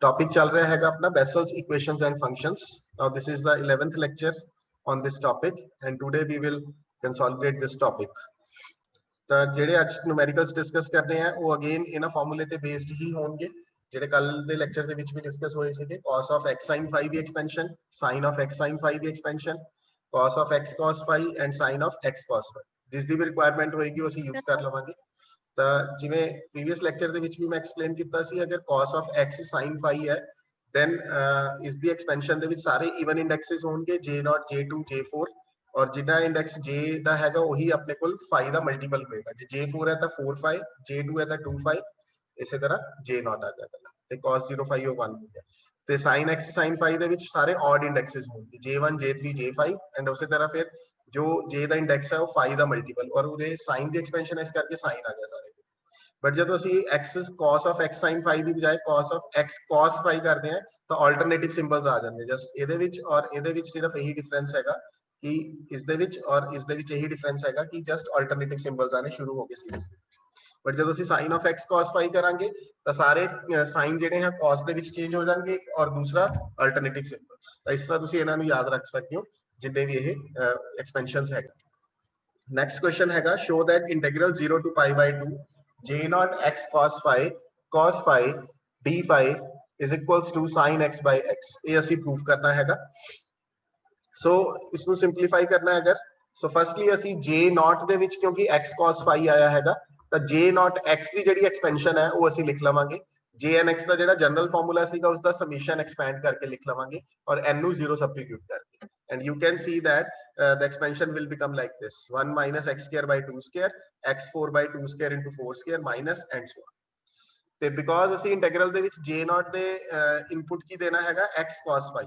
Topic चल रहा है अपना Bessel's equations and functions. Now this is the 11th lecture on this topic and today we will consolidate this topic. तो ਜਿਹੜੇ ਅੱਜ ਨੂਮੈਰੀਕਲਸ ਡਿਸਕਸ ਕਰਨੇ ਆ ਉਹ ਅਗੇਨ ਇਹਨਾਂ ਫਾਰਮੂਲੇ ਤੇ ਬੇਸਡ ਹੀ ਹੋਣਗੇ ਜਿਹੜੇ ਕੱਲ ਦੇ ਲੈਕਚਰ ਦੇ ਵਿੱਚ ਵੀ ਡਿਸਕਸ ਹੋਏ ਸੀਗੇ. cos of x sin phi the expansion, sin of x sin phi the expansion, cos of x cos phi and sin of x cos phi, ਜਿਸ ਦੀ ਵੀ ਰਿਕੁਆਇਰਮੈਂਟ ਹੋਏਗੀ ਉਹ ਅਸੀਂ ਯੂਜ਼ ਕਰ ਲਵਾਂਗੇ. ਤਾਂ ਜਿਵੇਂ ਪ੍ਰੀਵੀਅਸ ਲੈਕਚਰ ਦੇ ਵਿੱਚ ਵੀ ਮੈਂ ਐਕਸਪਲੇਨ ਕੀਤਾ ਸੀ, ਅਗਰ cos of x sin phi ਹੈ then ਇਸ ਦੀ ਐਕਸਪੈਂਸ਼ਨ ਦੇ ਵਿੱਚ ਸਾਰੇ ਇਵਨ ਇੰਡੈਕਸਿਸ ਹੋਣਗੇ j0 j2 j4 और जितना इंडेक्स j ਦਾ ਹੈਗਾ ਉਹੀ ਆਪਣੇ ਕੋਲ phi ਦਾ ਮਲਟੀਪਲ ਹੋਏਗਾ. ਜੇ j4 ਹੈ ਤਾਂ 4 phi, j2 ਹੈ ਤਾਂ 2 phi, ਇਸੇ ਤਰ੍ਹਾਂ j0 ਆ ਜਾਏਗਾ ਤੇ cos 0 phi ਉਹ 1 ਹੋ ਗਿਆ. ਤੇ sin x sin phi ਦੇ ਵਿੱਚ ਸਾਰੇ odd ਇੰਡੈਕਸਿਸ ਹੋਣਗੇ j1 j3 j5 ਐਂਡ ਉਸੇ ਤਰ੍ਹਾਂ ਫਿਰ ਜੋ j ਦਾ ਇੰਡੈਕਸ ਹੈ ਉਹ phi ਦਾ ਮਲਟੀਪਲ, ਔਰ ਉਹਦੇ sin ਦੀ ਐਕਸਪੈਂਸ਼ਨ ਇਸ ਕਰਕੇ sin ਆ ਗਿਆ ਸਾਰੇ. ਬਟ ਜਦੋਂ ਅਸੀਂ x cos of x sin phi ਦੀ ਬਜਾਏ cos of x cos phi ਕਰਦੇ ਹਾਂ ਤਾਂ ਆਲਟਰਨੇਟਿਵ ਸਿੰਬਲਸ ਆ ਜਾਂਦੇ ਜਸਟ ਇਹਦੇ ਵਿੱਚ ਔਰ ਇਹਦੇ ਵਿੱਚ. ਸਿਰਫ ਇਹੀ ਡਿਫਰੈਂਸ ਹੈਗਾ ਕਿ ਇਸ ਦੇ ਵਿੱਚ ਔਰ ਇਸ ਦੇ ਵਿੱਚ ਇਹੀ ਡਿਫਰੈਂਸ ਹੈਗਾ ਕਿ ਜਸਟ ਆਲਟਰਨੇਟਿਵ ਸਿੰਬਲਸ ਆਨੇ ਸ਼ੁਰੂ ਹੋ ਗਏ ਸੀਰੀਜ਼. ਬਟ ਜਦੋਂ ਅਸੀਂ sin of x cos phi ਕਰਾਂਗੇ ਤਾਂ ਸਾਰੇ ਸਾਈਨ ਜਿਹੜੇ ਹੈ cos ਦੇ ਵਿੱਚ ਚੇਂਜ ਹੋ ਜਾਣਗੇ ਔਰ ਦੂਸਰਾ ਆਲਟਰਨੇਟਿਵ ਸਿੰਬਲਸ. ਤਾਂ ਇਸ ਤਰ੍ਹਾਂ ਤੁਸੀਂ ਇਹਨਾਂ ਨੂੰ ਯਾਦ ਰੱਖ ਸਕਦੇ ਹੋ ਜਿੰਨੇ ਵੀ ਇਹ ਐਕਸਪੈਂਸ਼ਨਸ ਹੈਗੇ. ਨੈਕਸਟ ਕੁਐਸਚਨ ਹੈਗਾ show that integral 0 to pi by 2 j0 x cos phi d phi is equals to sin x by x. ਇਹ ਅਸੀਂ ਪ੍ਰੂਫ ਕਰਨਾ ਹੈਗਾ. ਸੋ ਇਸ ਨੂੰ ਸਿੰਪਲੀਫਾਈ ਕਰਨਾ ਹੈ ਅਗਰ ਸੋ ਫਰਸਟਲੀ ਅਸੀਂ j0 ਦੇ ਵਿੱਚ ਕਿਉਂਕਿ x cos phi ਆਇਆ ਹੈਗਾ ਤਾਂ j0 x ਦੀ ਜਿਹੜੀ ਐਕਸਪੈਂਸ਼ਨ ਹੈ ਉਹ ਅਸੀਂ ਲਿਖ ਲਵਾਂਗੇ. jnx ਦਾ ਜਿਹੜਾ ਜਨਰਲ ਫਾਰਮੂਲਾ ਸੀਗਾ ਉਸ ਦਾ ਸਮੇਸ਼ਨ ਐਕਸਪੈਂਡ ਕਰਕੇ ਲਿਖ ਲਵਾਂਗੇ ਔਰ n ਨੂੰ 0 ਸਬਸਟੀਟਿਊਟ ਕਰਕੇ. and you can see that the expansion will become like this 1 minus x square by 2 square x4 by 2 square into 4 square minus and so on. ਤੇ because ਅਸੀਂ ਇੰਟੀਗਰਲ ਦੇ ਵਿੱਚ j0 ਦੇ ਇਨਪੁਟ ਕੀ ਦੇਣਾ ਹੈਗਾ x cos phi,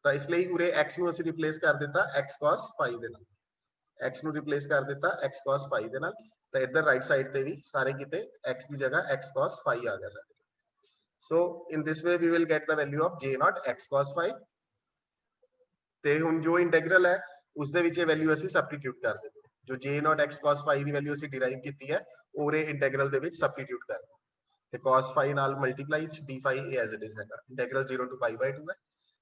ਤਾਂ ਇਸ ਲਈ ਉਰੇ x ਨੂੰ ਅਸੀਂ ਰਿਪਲੇਸ ਕਰ ਦਿੱਤਾ x cos phi ਦੇ ਨਾਲ. x ਨੂੰ ਰਿਪਲੇਸ ਕਰ ਦਿੱਤਾ x cos phi ਦੇ ਨਾਲ. ਤਾਂ ਇੱਧਰ ਰਾਈਟ ਸਾਈਡ ਤੇ ਵੀ ਸਾਰੇ ਕਿਤੇ x ਦੀ ਜਗ੍ਹਾ x cos phi ਆ ਗਿਆ ਸਾਡੇ. So in this way we will get the value of j0 x cos phi. ਤੇ ਹੁਣ ਜੋ ਇੰਟੀਗਰਲ ਹੈ ਉਸ ਦੇ ਵਿੱਚ ਇਹ ਵੈਲਿਊ ਅਸੀਂ ਸਬਸਟੀਟਿਊਟ ਕਰ ਦਿੰਦੇ ਹਾਂ. ਜੋ j0 x cos phi ਦੀ ਵੈਲਿਊ ਅਸੀਂ ਡਿਰਾਈਵ ਕੀਤੀ ਹੈ ਉਹਰੇ ਇੰਟੀਗਰਲ ਦੇ ਵਿੱਚ ਸਬਸਟੀਟਿਊਟ ਕਰ ਦਿੰਦੇ ਤੇ cos phi ਨਾਲ multiply d phi as it is ਹੈਗਾ. ਇੰਟੀਗਰਲ 0 to pi by 2 ਹੈ.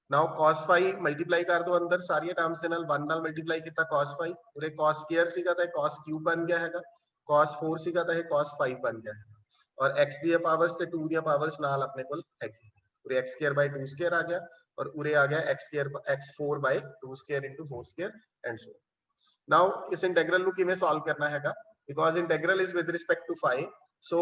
ਨਾਓ cos phi ਮਲਟੀਪਲਾਈ ਕਰ ਦੋ ਅੰਦਰ ਸਾਰੀਆਂ ਟਰਮਸ ਦੇ ਨਾਲ 1 ਨਾਲ ਮਲਟੀਪਲਾਈ ਕੀਤਾ cos phi, ਉਰੇ cos ਸਕੁਅਰ ਸੀਗਾ ਤਾਂ cos ਕਿਊਬ ਬਣ ਗਿਆ ਹੈਗਾ, cos 4 ਸੀਗਾ ਤਾਂ ਇਹ cos 5 ਬਣ ਗਿਆ ਹੈ ਔਰ x ਦੀਆਂ ਪਾਵਰਸ ਤੇ 2 ਦੀਆਂ ਪਾਵਰਸ ਨਾਲ ਆਪਣੇ ਕੋਲ ਹੈਗੀ. ਉਰੇ x square by 2 square ਆ ਗਿਆ और उरे आ गया x square x4 by 2 square into 4 square and so on. Now इस इंटीग्रल ਨੂੰ ਕਿਵੇਂ ਸੋਲਵ ਕਰਨਾ ਹੈਗਾ because integral is with respect to phi, so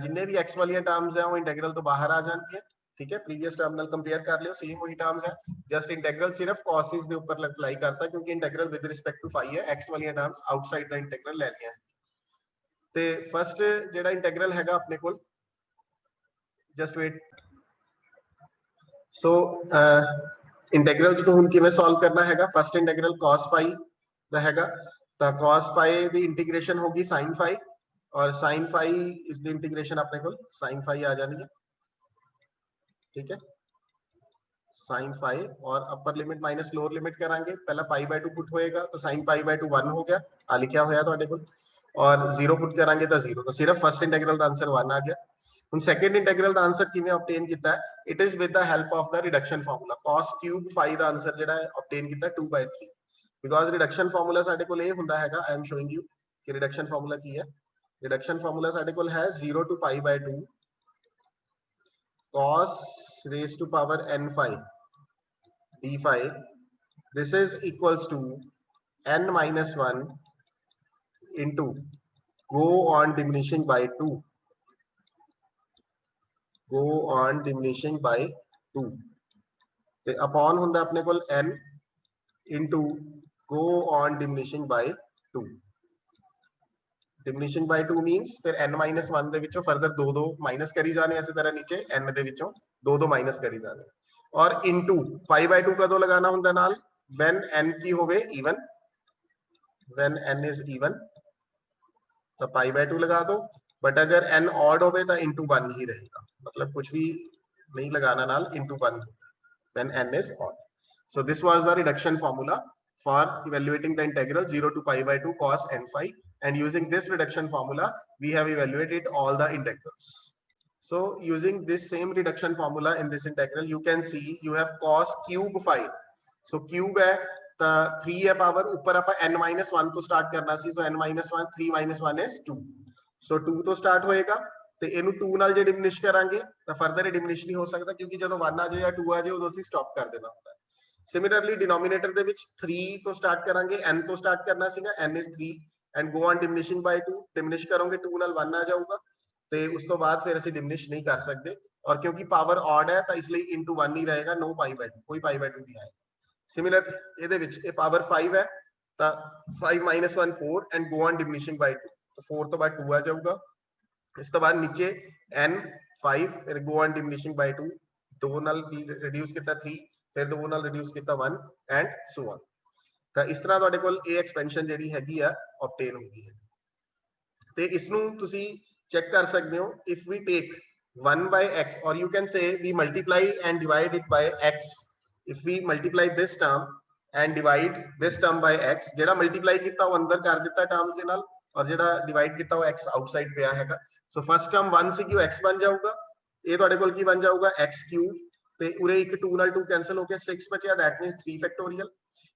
ਜਿੰਨੇ ਵੀ x ਵਾਲੀਆਂ ਟਰਮਸ ਹੈ ਉਹ ਇੰਟੀਗਰਲ ਤੋਂ ਬਾਹਰ ਆ ਜਾਣਗੀਆਂ. ਠੀਕ ਹੈ, ਪ੍ਰੀਵੀਅਸ ਟਰਮ ਨਾਲ ਕੰਪੇਅਰ ਕਰ ਲਿਓ ਸੇਮ ਉਹੀ ਟਰਮਸ ਹੈ, ਜਸਟ ਇੰਟੀਗਰਲ ਸਿਰਫ cos ਦੇ ਉੱਪਰ ਅਪਲਾਈ ਕਰਤਾ ਕਿਉਂਕਿ integral with respect to phi ਹੈ. x ਵਾਲੀਆਂ ਟਰਮਸ ਆਊਟਸਾਈਡ ਦਾ ਇੰਟੀਗਰਲ ਲੈ ਲਿਆ. ਤੇ ਫਰਸਟ ਜਿਹੜਾ ਇੰਟੀਗਰਲ ਹੈਗਾ ਆਪਣੇ ਕੋਲ ਜਸਟ ਵੇਟ. ਸੋ ਇੰਟੀਗਰਲਸ ਨੂੰ ਹੁਣ ਕਿਵੇਂ ਸੋਲਵ ਕਰਨਾ ਹੈਗਾ. ਫਸਟ ਇੰਟੀਗਰਲ cos phi ਦਾ ਹੈਗਾ ਤਾਂ cos phi ਦੀ ਇੰਟੀਗ੍ਰੇਸ਼ਨ ਹੋਗੀ sin phi ਔਰ sin phi ਇਸ ਦੀ ਇੰਟੀਗ੍ਰੇਸ਼ਨ ਆਪਣੇ ਕੋਲ sin phi ਆ ਜਾਣੀ ਹੈ. ਠੀਕ ਹੈ, sin phi और upper limit minus lower limit करांगे. पहला pi by 2 पुट होएगा तो sin pi by 2 1 हो गया आ लिखा होया ਤੁਹਾਡੇ ਕੋਲ और 0 पुट करांगे तो 0. तो सिर्फ फर्स्ट इंटीग्रल ਦਾ ਆਨਸਰ 1 ਆ ਗਿਆ. ਹੁਣ ਸੈਕੰਡ ਇੰਟੀਗਰਲ ਦਾ ਆਨਸਰ ਕਿਵੇਂ ਆਬਟੇਨ ਕੀਤਾ ਹੈ? It is with the help of the reduction formula. cos cube phi the answer ਜਿਹੜਾ ਹੈ ਆਬਟੇਨ ਕੀਤਾ 2/3 ਬਿਕਾਜ਼ ਰਿਡਕਸ਼ਨ ਫਾਰਮੂਲਾ ਸਾਡੇ ਕੋਲ ਇਹ ਹੁੰਦਾ ਹੈਗਾ. ਆਈ ਐਮ ਸ਼ੋਇੰਗ ਯੂ ਕਿ ਰਿਡਕਸ਼ਨ ਫਾਰਮੂਲਾ ਕੀ ਹੈ. ਰਿਡਕਸ਼ਨ ਫਾਰਮੂਲਾ ਸਾਡੇ ਕੋਲ ਹੈ 0 to pi by 2 cos raised to power n phi d phi. This is equals to n minus 1 into go on diminishing by 2 go on diminishing by 2 ਤੇ upon ਹੁੰਦਾ ਆਪਣੇ ਕੋਲ n into go on diminishing by 2. diminishing by 2 means ਫਿਰ n minus 1 ਦੇ ਵਿੱਚੋਂ further 2 minus ਕਰੀ ਜਾਣੇ ਇਸੇ ਤਰ੍ਹਾਂ ਨੀਚੇ n ਦੇ ਵਿੱਚੋਂ 2 ਮਾਈਨਸ ਕਰੀ ਜਾਣੇ ਔਰ into pi by 2 ਕਦੋਂ ਲਗਾਣਾ ਹੁੰਦਾ ਨਾਲ when n ਕੀ ਹੋਵੇ even, when n is even ਤਾਂ pi by 2 ਲਗਾ ਦੋ. बट अगर n odd होवे तो into 1 ही रहेगा, मतलब कुछ भी नहीं लगाना नाल into 1 when n is odd. So this was the reduction formula for evaluating the integral 0 to pi by 2 cos n phi, and using this reduction formula we have evaluated all the integrals. So using this same reduction formula in this integral, you can see you have cos cube 5. So cube है तो 3 है power, ऊपर आप n-1 तो start करना सी, so n-1 3 - 1 is 2. So 2 तो start होएगा ਤੇ ਇਹਨੂੰ 2 ਨਾਲ ਜੇ ਡਿਮਿਨਿਸ਼ ਕਰਾਂਗੇ ਤਾਂ ਫਰਦਰ ਡਿਮਿਨਿਸ਼ ਨਹੀਂ ਹੋ ਸਕਦਾ, ਕਿਉਂਕਿ ਜਦੋਂ 1 ਆ ਜਾਏ ਜਾਂ 2 ਆ ਜਾਏ ਉਦੋਂ ਅਸੀਂ ਸਟਾਪ ਕਰ ਦੇਣਾ ਹੁੰਦਾ ਹੈ। ਸਿਮਿਲਰਲੀ ਡਿਨੋਮੀਨੇਟਰ ਦੇ ਵਿੱਚ 3 ਤੋਂ ਸਟਾਰਟ ਕਰਾਂਗੇ, n ਤੋਂ ਸਟਾਰਟ ਕਰਨਾ ਸੀਗਾ, n is 3 and go on diminishing by 2, ਡਿਮਿਨਿਸ਼ ਕਰੋਗੇ 2 ਨਾਲ 1 ਆ ਜਾਊਗਾ ਤੇ ਉਸ ਤੋਂ ਬਾਅਦ ਫਿਰ ਅਸੀਂ ਡਿਮਿਨਿਸ਼ ਨਹੀਂ ਕਰ ਸਕਦੇ, ਔਰ ਕਿਉਂਕਿ ਪਾਵਰ ਆਡ ਹੈ ਤਾਂ ਇਸ ਲਈ into 1 ਹੀ ਰਹੇਗਾ, no pi by 2, ਕੋਈ pi by 2 ਨਹੀਂ ਆਏਗਾ। ਸਿਮਿਲਰ ਇਹਦੇ ਵਿੱਚ ਇਹ ਪਾਵਰ 5 ਹੈ ਤਾਂ 5 - 1 4 and go on diminishing by 2, ਤਾਂ 4 ਤੋਂ ਬਾਅਦ 2 ਆ ਜਾਊਗਾ। ਇਸ ਤੋਂ ਬਾਅਦ ਨੀਚੇ n 5 ਫਿਰ go on diminishing by 2, 2 ਨਾਲ ਰਿਡਿਊਸ ਕੀਤਾ 3, ਫਿਰ 2 ਨਾਲ ਰਿਡਿਊਸ ਕੀਤਾ 1 and so on। ਤਾਂ ਇਸ ਤਰ੍ਹਾਂ ਤੁਹਾਡੇ ਕੋਲ ਇਹ ਐਕਸਪੈਂਸ਼ਨ ਜਿਹੜੀ ਹੈਗੀ ਆ ਆਬਟੇਨ ਹੁੰਦੀ ਹੈ। ਤੇ ਇਸ ਨੂੰ ਤੁਸੀਂ ਚੈੱਕ ਕਰ ਸਕਦੇ ਹੋ, if we take 1 by x, or you can say we multiply and divide it by x, if we multiply this term and divide this term by x, ਜਿਹੜਾ ਮਲਟੀਪਲਾਈ ਕੀਤਾ ਉਹ ਅੰਦਰ ਕਰ ਦਿੱਤਾ ਟਰਮਸ ਦੇ ਨਾਲ, ਔਰ ਜਿਹੜਾ ਡਿਵਾਈਡ ਕੀਤਾ ਉਹ x ਆਊਟਸਾਈਡ ਪਿਆ ਹੈਗਾ। ਸੋ ਫਸਟ ਟਰਮ 1 ਸੀ ਕਿ x ਬਣ ਜਾਊਗਾ, ਇਹ ਤੁਹਾਡੇ ਕੋਲ ਕੀ ਬਣ ਜਾਊਗਾ x ਕਿਊਬ, ਤੇ ਉਰੇ ਇੱਕ 2 ਨਾਲ 2 ਕੈਨਸਲ ਹੋ ਕੇ 6 ਬਚਿਆ, that means 3 ਫੈਕਟੋਰੀਅਲ।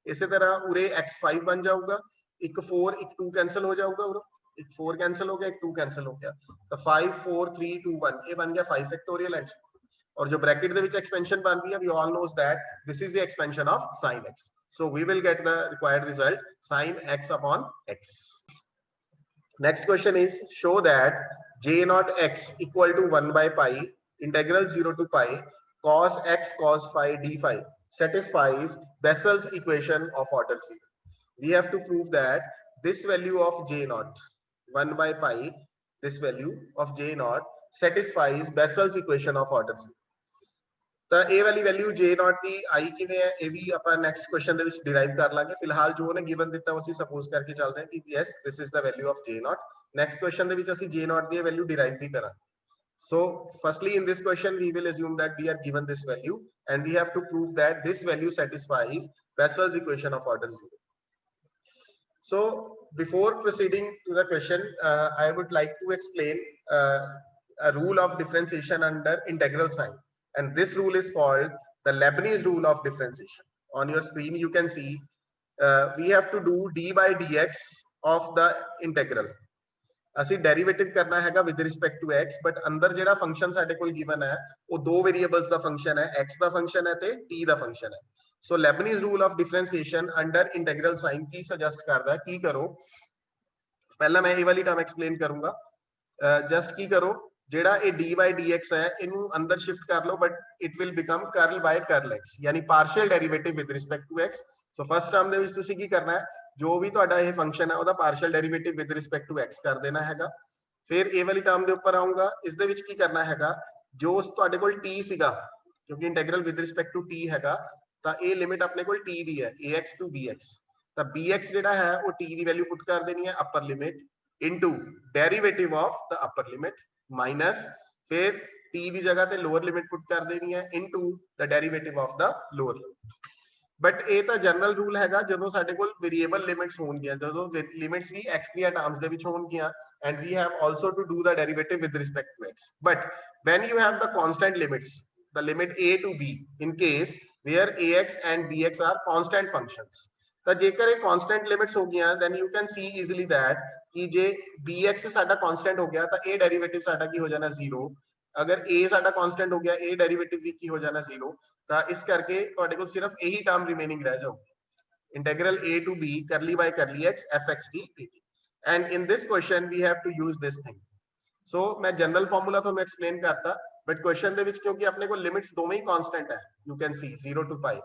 ਇਸੇ ਤਰ੍ਹਾਂ ਉਰੇ x 5 ਬਣ ਜਾਊਗਾ, ਇੱਕ 4 ਇੱਕ 2 ਕੈਨਸਲ ਹੋ ਜਾਊਗਾ, ਉਰੇ एक 4 कैंसिल हो गया, एक 2 कैंसिल हो गया, तो 5 4 3 2 1 ये बन गया 5 फैक्टोरियल एंड और जो ब्रैकेट दे विच एक्सपेंशन बन रही है, we all knows that this is the expansion of sin x, so we will get the required result sin x upon x. Next question is, show that j naught x equal to 1 by pi integral 0 to pi cos x cos phi d phi satisfies Bessel's equation of order 0. We have to prove that this value of j naught 1 by pi, this value of j naught satisfies Bessel's equation of order 0. ਤਾਂ ਇਹ ਵਾਲੀ value j naught ਦੀ ਆਈ ਕਿਵੇਂ ਹੈ, ਇਹ ਵੀ ਆਪਾਂ next question ਦੇ ਵਿੱਚ ਡਿਰਾਈਵ ਕਰ ਲਾਂਗੇ। ਫਿਲਹਾਲ ਜੋ ਉਹਨੇ ਗਿਵਨ ਦਿੱਤਾ ਉਹ ਅਸੀਂ ਸਪੋਜ਼ ਕਰਕੇ ਚੱਲਦੇ ਹਾਂ ਕਿ yes this is the value of j naught। Next question ਦੇ ਵਿੱਚ ਅਸੀਂ j naught ਦੀ ਵੈਲਿਊ ਡਿਰਾਈਵ ਵੀ ਕਰਾਂਗੇ। So firstly in this question we will assume that we are given this value and we have to prove that this value satisfies Bessel's equation of order 0. So before proceeding to the question, I would like to explain a rule of differentiation under integral sign, and this rule is called the Leibniz rule of differentiation. On your screen you can see we have to do d by dx of the integral. ਅਸੀਂ derivative ਕਰਨਾ ਹੈਗਾ with respect to x, but ਅੰਦਰ ਜਿਹੜਾ function ਸਾਡੇ ਕੋਲ given ਹੈ ਉਹ ਦੋ ਵੇਰੀਏਬਲਸ ਦਾ ਫੰਕਸ਼ਨ ਹੈ, x ਦਾ ਫੰਕਸ਼ਨ ਹੈ ਤੇ t ਦਾ ਫੰਕਸ਼ਨ ਹੈ। So Leibniz rule of differentiation under integral sign Ki suggest ਕਰਦਾ ਹੈ, ਕੀ ਕਰੋ ਪਹਿਲਾਂ ਮੈਂ ਇਹ ਵਾਲੀ ਟਰਮ ਐਕਸਪਲੇਨ ਕਰੂੰਗਾ। ਜਸਟ ਕੀ ਕਰੋ, ਜਿਹੜਾ ਇਹ d by dx ਹੈ ਇਹਨੂੰ ਅੰਦਰ ਸ਼ਿਫਟ ਕਰ ਲਓ, but it will become curl by curl x, ਯਾਨੀ partial derivative with respect to x। So first term ਦੇ ਵਿੱਚ ਤੁਸੀਂ ਕੀ ਕਰਨਾ ਹੈ, ਜੋ ਵੀ ਤੁਹਾਡਾ ਇਹ ਫੰਕਸ਼ਨ ਹੈ ਉਹਦਾ partial derivative with respect to x ਕਰ ਦੇਣਾ ਹੈਗਾ। ਫਿਰ ਇਹ ਵਾਲੀ ਟਰਮ ਦੇ ਉੱਪਰ ਆਉਂਗਾ, ਇਸ ਦੇ ਵਿੱਚ ਕੀ ਕਰਨਾ ਹੈਗਾ, ਜੋ ਤੁਹਾਡੇ ਕੋਲ t ਸੀਗਾ, ਕਿਉਂਕਿ integral with respect to t ਹੈਗਾ ਤਾਂ ਇਹ ਲਿਮਿਟ ਆਪਣੇ ਕੋਲ t ਦੀ ਹੈ ax to bx, ਤਾਂ bx ਜਿਹੜਾ ਹੈ ਉਹ t ਦੀ ਵੈਲਿਊ ਪੁੱਟ ਕਰ ਦੇਣੀ ਹੈ upper limit into derivative of the upper limit minus ਫਿਰ t ਦੀ ਜਗ੍ਹਾ ਤੇ ਲੋਅਰ ਲਿਮਿਟ ਪੁੱਟ ਕਰ ਦੇਣੀ ਹੈ into the derivative of the lower limit. But ਇਹ ਤਾਂ ਜਨਰਲ ਰੂਲ ਹੈਗਾ ਜਦੋਂ ਸਾਡੇ ਕੋਲ ਵੇਰੀਏਬਲ ਲਿਮਿਟਸ ਹੋਣਗੀਆਂ, ਜਦੋਂ ਲਿਮਿਟਸ ਵੀ x ਦੀਆਂ ਟਰਮਸ ਦੇ ਵਿੱਚ ਹੋਣਗੀਆਂ and we have also to do the derivative with respect to x. But when you have the constant limits, the limit a to b, in case where ax and bx are constant functions, ਤਾਂ ਜੇਕਰ ਇਹ constant limits ਹੋ ਗਈਆਂ then you can see easily that ਕਿ ਜੇ bx ਸਾਡਾ constant ਹੋ ਗਿਆ ਤਾਂ ਇਹ ਡੈਰੀਵੇਟਿਵ ਸਾਡਾ ਕੀ ਹੋ ਜਾਣਾ 0, ਅਗਰ a ਸਾਡਾ constant ਹੋ ਗਿਆ ਇਹ ਡੈਰੀਵੇਟਿਵ ਵੀ ਕੀ ਹੋ ਜਾਣਾ 0। ਤਾਂ ਇਸ ਕਰਕੇ ਤੁਹਾਡੇ ਕੋਲ ਸਿਰਫ ਇਹੀ ਟਰਮ ਰਿਮੇਨਿੰਗ ਰਹਿ ਜਾਊਗੀ, integral a to b curly by curly x fx dt, and in this question we have to use this thing। so ਮੈਂ ਜਨਰਲ ਫਾਰਮੂਲਾ ਤੁਹਾਨੂੰ ਐਕਸਪਲੇਨ ਕਰਤਾ, ਬਟ ਕੁਐਸਚਨ ਦੇ ਵਿੱਚ ਕਿਉਂਕਿ ਆਪਣੇ ਕੋਲ ਲਿਮਿਟਸ ਦੋਵੇਂ ਹੀ ਕਾਂਸਟੈਂਟ ਹੈ, you can see 0 to pi,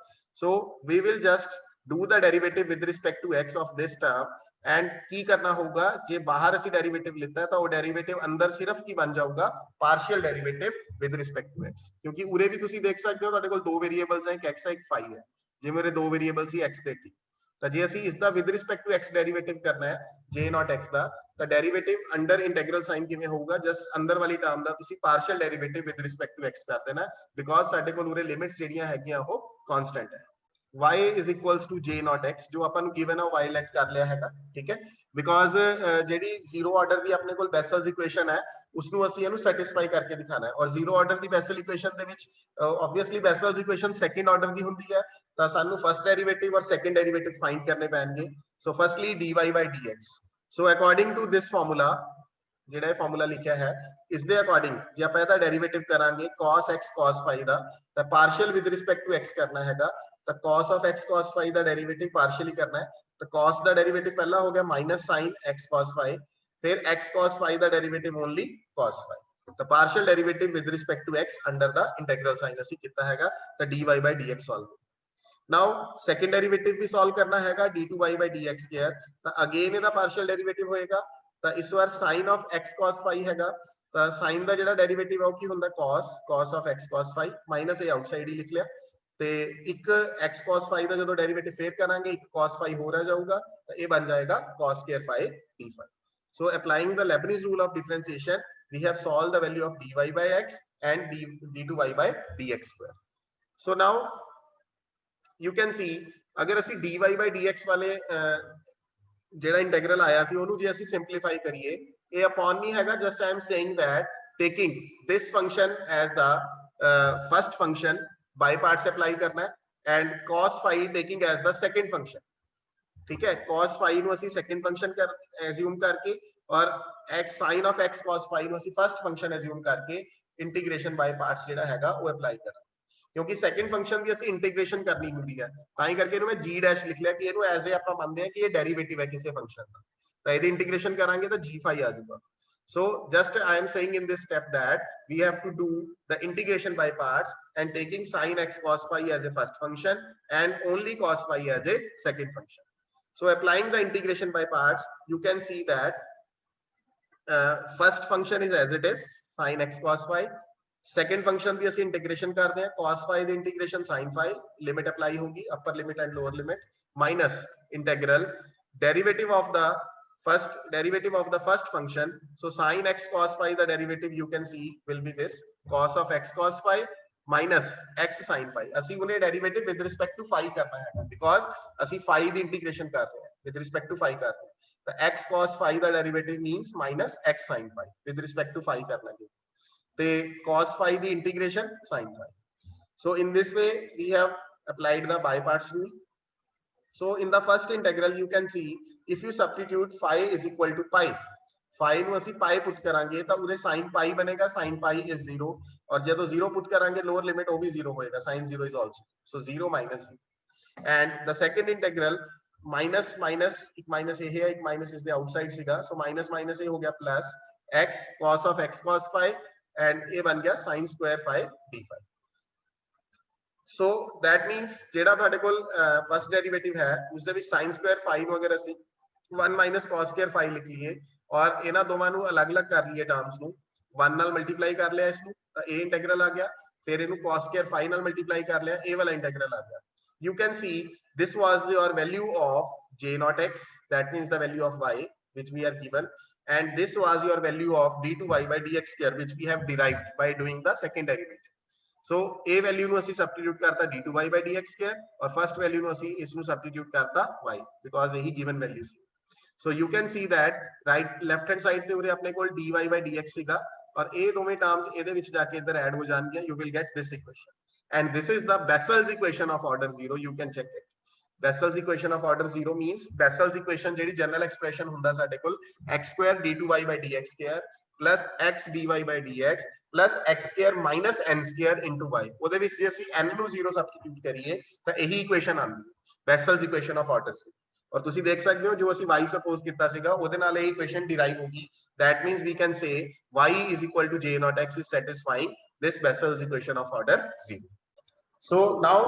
so we will just do the derivative with respect to x of this term। and ਕੀ ਕਰਨਾ ਹੋਊਗਾ, ਜੇ ਬਾਹਰ ਅਸੀਂ ਡੈਰੀਵੇਟਿਵ ਲਿੱਤਾ ਤਾਂ ਉਹ ਡੈਰੀਵੇਟਿਵ ਅੰਦਰ ਸਿਰਫ ਕੀ ਬਣ ਜਾਊਗਾ, ਪਾਰਸ਼ੀਅਲ derivative with respect to x, ਕਿਉਂਕਿ ਉਰੇ ਵੀ ਤੁਸੀਂ ਦੇਖ ਸਕਦੇ ਹੋ ਤੁਹਾਡੇ ਕੋਲ ਦੋ ਵੇਰੀਏਬਲਸ ਹੈ, ਇੱਕ x ਹੈ ਇੱਕ phi ਹੈ, ਜੇ ਮੇਰੇ ਦੋ ਵੇਰੀਏਬਲ ਸੀ x ਤੇ t, ਤਾਂ ਜੇ ਅਸੀਂ ਇਸ ਦਾ with respect to x derivative ਕਰਨਾ ਹੈ j naught x ਦਾ, ਤਾਂ ਡੈਰੀਵੇਟਿਵ ਅੰਡਰ ਇੰਟੀਗਰਲ ਸਾਈਨ ਕਿਵੇਂ ਹੋਊਗਾ, ਜਸਟ ਅੰਦਰ ਵਾਲੀ ਟਰਮ ਦਾ ਤੁਸੀਂ ਪਾਰਸ਼ੀਅਲ derivative with respect to x ਕਰ ਦੇਣਾ, ਬਿਕੋਜ਼ ਸਾਡੇ ਕੋਲ ਉਰੇ ਲਿਮਿਟਸ ਜਿਹੜੀਆਂ ਹੈਗੀਆਂ ਉਹ ਕਾਂਸਟੈਂਟ ਹੈ। y is equals to j naught x, ਜੋ ਆਪਾਂ ਨੂੰ ਗਿਵਨ ਹੈ y ਲੈਟ ਕਰ ਲਿਆ ਹੈਗਾ, ਠੀਕ ਹੈ। बिकॉज ਜਿਹੜੀ ਜ਼ੀਰੋ ਆਰਡਰ ਦੀ ਆਪਣੇ ਕੋਲ ਬੈਸਲਸ ਇਕੁਏਸ਼ਨ ਹੈ ਉਸਨੂੰ ਅਸੀਂ ਇਹਨੂੰ ਸੈਟੀਸਫਾਈ ਕਰਕੇ ਦਿਖਾਣਾ ਹੈ ਔਰ ਜ਼ੀਰੋ ਆਰਡਰ ਦੀ ਬੈਸਲ ਇਕੁਏਸ਼ਨ ਦੇ ਵਿੱਚ obviously Bessel's equation second order ਦੀ ਹੁੰਦੀ ਹੈ ਤਾਂ ਸਾਨੂੰ ਫਰਸਟ ਡੈਰੀਵੇਟਿਵ ਔਰ ਸੈਕੰਡ ਡੈਰੀਵੇਟਿਵ ਫਾਈਂਡ ਕਰਨੇ ਪੈਣਗੇ so firstly dy by dx so according to this formula ਜਿਹੜਾ ਇਹ ਫਾਰਮੂਲਾ ਲਿਖਿਆ ਹੈ ਇਸ ਦੇ ਅਕੋਰਡਿੰਗ ਜੇ ਆਪਾਂ ਇਹਦਾ ਡੈਰੀਵੇਟਿਵ ਕਰਾਂਗੇ cos x cos phi ਦਾ ਤਾਂ partial with respect to x ਕਰਨਾ ਹੈਗਾ ਤਾਂ cos of x cos phi ਦਾ ਡੈਰੀਵੇਟਿਵ ਪਾਰਸ਼ੀਅਲੀ ਕਰਨਾ ਹੈ तो cos ਦਾ ਡੈਰੀਵੇਟਿਵ ਪਹਿਲਾ ਹੋ ਗਿਆ minus sin x cos phi ਫਿਰ x cos phi ਦਾ ਡੈਰੀਵੇਟਿਵ ਓਨਲੀ cos phi ਤਾਂ partial derivative with respect to x under the integral sign ਅਸੀਂ ਕੀਤਾ ਹੈਗਾ ਤਾਂ dy by dx solve now second derivative ਵੀ ਸੋਲਵ ਕਰਨਾ ਹੈਗਾ d2y by dx ਸਕੁਅਰ ਤਾਂ ਅਗੇਨ ਇਹਦਾ ਪਾਰਸ਼ੀਅਲ ਡੈਰੀਵੇਟਿਵ ਹੋਏਗਾ ਤਾਂ ਇਸ ਵਾਰ sin of x cos phi ਹੈਗਾ ਤਾਂ sin ਦਾ ਜਿਹੜਾ ਡੈਰੀਵੇਟਿਵ ਹੈ ਉਹ ਕੀ ਹੁੰਦਾ cos of x cos phi minus ਇਹ ਆਊਟਸਾਈਡ ਹੀ ਲਿਖ ਲਿਆ ਤੇ ਇੱਕ x cos phi ਦਾ ਜਦੋਂ ਡੈਰੀਵੇਟਿਵ ਫੇਰ ਕਰਾਂਗੇ ਇੱਕ cos phi ਹੋਰ ਆ ਜਾਊਗਾ ਤਾਂ ਇਹ ਬਣ ਜਾਏਗਾ cos square phi d phi so applying the Leibniz rule of differentiation we have solved the value of dy by x and d2y by dx square so now you can see ਅਗਰ ਅਸੀਂ dy by dx ਵਾਲੇ ਜਿਹੜਾ integral ਆਇਆ ਸੀ ਉਹਨੂੰ ਜੇ ਅਸੀਂ simplify ਕਰੀਏ ਇਹ ਅਪਨ ਨਹੀਂ ਹੈਗਾ just I am saying that taking this function as the first function by parts apply करना है and cos phi taking as the second function ठीक है cos phi ਨੂੰ ਅਸੀਂ ਸੈਕੰਡ ਫੰਕਸ਼ਨ ਕਰ ਐਜ਼ਿਊਮ ਕਰਕੇ ਔਰ x sin of x cos phi ਨੂੰ ਅਸੀਂ ਫਰਸਟ ਫੰਕਸ਼ਨ ਐਜ਼ਿਊਮ ਕਰਕੇ ਇੰਟੀਗ੍ਰੇਸ਼ਨ ਬਾय ਪਾਰਟਸ ਜਿਹੜਾ ਹੈਗਾ ਉਹ ਅਪਲਾਈ ਕਰਾਂ ਕਿਉਂਕਿ ਸੈਕੰਡ ਫੰਕਸ਼ਨ ਦੀ ਅਸੀਂ ਇੰਟੀਗ੍ਰੇਸ਼ਨ ਕਰਨੀ ਹੁੰਦੀ ਹੈ ਤਾਂ ਹੀ ਕਰਕੇ ਇਹਨੂੰ ਮੈਂ g ਡੈਸ਼ ਲਿਖ ਲਿਆ ਕਿ ਇਹਨੂੰ ਐਜ਼ ਏ ਆਪਾਂ ਮੰਨਦੇ ਹਾਂ ਕਿ ਇਹ ਡੈਰੀਵੇਟਿਵ ਹੈ ਕਿਸੇ ਫੰਕਸ਼ਨ ਦਾ ਤਾਂ ਇਹਦੀ ਇੰਟੀਗ੍ਰੇਸ਼ਨ ਕਰਾਂਗੇ ਤਾਂ g phi ਆ ਜਾਊਗਾ So just I am saying in this step that we have to do the integration by parts and taking sin x cos phi as a first function and only cos phi as a second function. So applying the integration by parts, you can see that first function is as it is sin x cos phi. Second function ਦੀ ਅਸੀਂ integration ਕਰਦੇ ਹਾਂ cos phi ਦੀ integration sin phi limit apply होगी upper limit and lower limit minus integral derivative of the first function so sin x cos phi the derivative you can see will be this cos of x cos phi minus x sin phi ਅਸੀਂ ਉਹਨੇ derivative with respect to phi ਕਰਨਾ ਹੈ because ਅਸੀਂ phi ਦੀ integration ਕਰ ਰਹੇ ਹਾਂ with respect to phi ਕਰ ਰਹੇ ਹਾਂ ਤਾਂ x cos phi the derivative means minus x sin phi with respect to phi ਕਰਨਾ ਹੈ ਤੇ cos phi the integration sin phi so in this way we have applied the by parts rule so in the first integral you can see if you substitute phi is equal to pi phi ਨੂੰ ਅਸੀਂ pi put ਕਰਾਂਗੇ ਤਾਂ ਉਹਦੇ sin pi ਬਣੇਗਾ sin pi is 0 ਔਰ ਜਦੋਂ 0 put ਕਰਾਂਗੇ lower limit ਉਹ ਵੀ 0 ਹੋਏਗਾ sin 0 is also so 0 minus and the second integral minus minus ਇੱਕ minus ਇਹ ਹੈ ਇੱਕ minus ਇਸ ਦੇ outside ਸੀਗਾ so minus minus ਇਹ ਹੋ ਗਿਆ plus x cos of x cos phi and ਇਹ ਬਣ ਗਿਆ sin square phi d phi so that means ਜਿਹੜਾ ਤੁਹਾਡੇ ਕੋਲ ਫਰਸਟ ਡੈਰੀਵੇਟਿਵ ਹੈ ਉਸ ਦੇ ਵਿੱਚ sin square phi ਨੂੰ ਅਗਰ ਅਸੀਂ 1 minus cos square phi ਲਿਖ ਲਈਏ ਔਰ ਇਹਨਾਂ ਦੋਵਾਂ ਨੂੰ ਅਲੱਗ-ਅਲੱਗ ਕਰ ਲਈਏ ਟਰਮਸ ਨੂੰ 1 ਨਾਲ ਮਲਟੀਪਲਾਈ ਕਰ ਲਿਆ ਇਸ ਨੂੰ ਤਾਂ ਇਹ ਇੰਟੀਗਰਲ ਆ ਗਿਆ ਫਿਰ ਇਹਨੂੰ cos square phi ਨਾਲ ਮਲਟੀਪਲਾਈ ਕਰ ਲਿਆ ਇਹ ਵਾਲਾ ਇੰਟੀਗਰਲ ਆ ਗਿਆ you can see this was your value of j naught x that means the value of y which we are given and this was your value of d2y by dx square which we have derived by doing the second derivative so a value ਨੂੰ ਅਸੀਂ substitute ਕਰਤਾ d2y by dx square ਔਰ first value ਨੂੰ ਅਸੀਂ ਇਸ ਨੂੰ substitute ਕਰਤਾ y because ਇਹੀ given value C so you can see that right left hand side ਤੇ ਉਰੇ ਆਪਣੇ ਕੋਲ dy by dx ਸੀਗਾ ਔਰ ਇਹ ਦੋਵੇਂ ਟਰਮਸ ਇਹਦੇ ਵਿੱਚ ਜਾ ਕੇ ਇੱਧਰ ਐਡ ਹੋ ਜਾਣਗੀਆਂ you will get this equation and this is the Bessel's equation of order 0 you can check it Bessel's equation of order 0 means Bessel's equation ਜਿਹੜੀ ਜਨਰਲ ਐਕਸਪ੍ਰੈਸ਼ਨ ਹੁੰਦਾ ਸਾਡੇ ਕੋਲ x square d2y by dx square plus x dy by dx plus x square minus n square into y ਉਹਦੇ ਵਿੱਚ ਜੇ ਅਸੀਂ n ਨੂੰ 0 substitute ਕਰੀਏ ਤਾਂ ਇਹੀ ਇਕੁਏਸ਼ਨ ਆਉਂਦੀ ਹੈ Bessel's equation of order 0 ਔਰ ਤੁਸੀਂ ਦੇਖ ਸਕਦੇ ਹੋ ਜੋ ਅਸੀਂ y ਸਪੋਜ਼ ਕੀਤਾ ਸੀਗਾ ਉਹਦੇ ਨਾਲ ਇਹ ਇਕੁਏਸ਼ਨ ਡਿਰਾਈਵ ਹੋਗੀ that means we can say y is equal to j naught x is satisfying this Bessel's equation of order 0 so now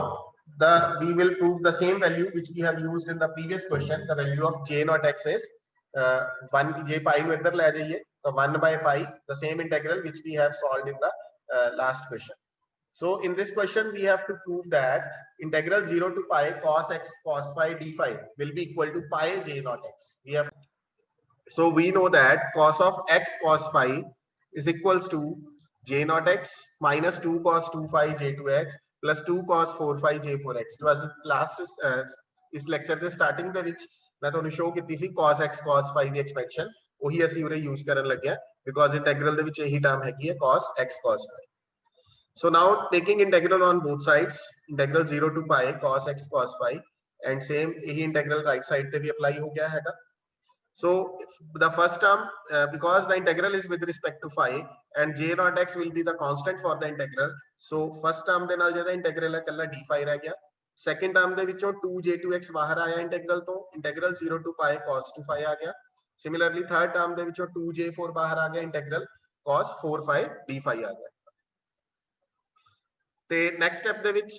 we will prove the same value which we have used in the previous question the value of j naught x is 1 j pi ਨੂੰ ਇੱਧਰ ਲੈ ਜਾਈਏ ਤਾਂ 1 by pi the same integral which we have solved in the last question so in this question we have to prove that integral 0 to pi cos x cos phi d phi will be equal to pi j naught x we have so we know that cos of x cos phi is equals to j naught x minus 2 cos 2 phi j2x plus 2 cos 4 phi j4x ਜੋ ਅਸੀਂ last ਇਸ lecture ਦੇ starting ਦੇ ਵਿੱਚ मैं ਤੁਹਾਨੂੰ show ਕੀਤੀ ਸੀ cos x cos phi ਦੀ expansion, ਉਹੀ ਅਸੀਂ ਉਰੇ ਯੂਜ਼ ਕਰਨ ਲੱਗੇ ਆ ਬਿਕੋਜ਼ ਇੰਟੈਗਰਲ ਦੇ ਵਿੱਚ ਇਹੀ ਟਰਮ ਹੈਗੀ ਹੈ cos x cos phi. So now taking integral on both sides, integral 0 to pi cos x cos phi, and same यही integral right side पे भी apply हो गया हैगा. So the first term, because the integral is with respect to phi and j naught x will be the constant for the integral, so first term ਦੇ ਨਾਲ ਜਿਹੜਾ integral ਹੈ ਕੱਲਾ d phi ਰਹਿ ਗਿਆ. Second term ਦੇ ਵਿੱਚੋਂ 2j2x ਬਾਹਰ ਆਇਆ integral ਤੋਂ, integral 0 to pi cos 2 phi ਆ ਗਿਆ. Similarly third term ਦੇ ਵਿੱਚੋਂ 2j4 ਬਾਹਰ ਆ ਗਿਆ, integral cos 4 phi d phi ਆ ਗਿਆ. ਤੇ ਨੈਕਸਟ ਸਟੈਪ ਦੇ ਵਿੱਚ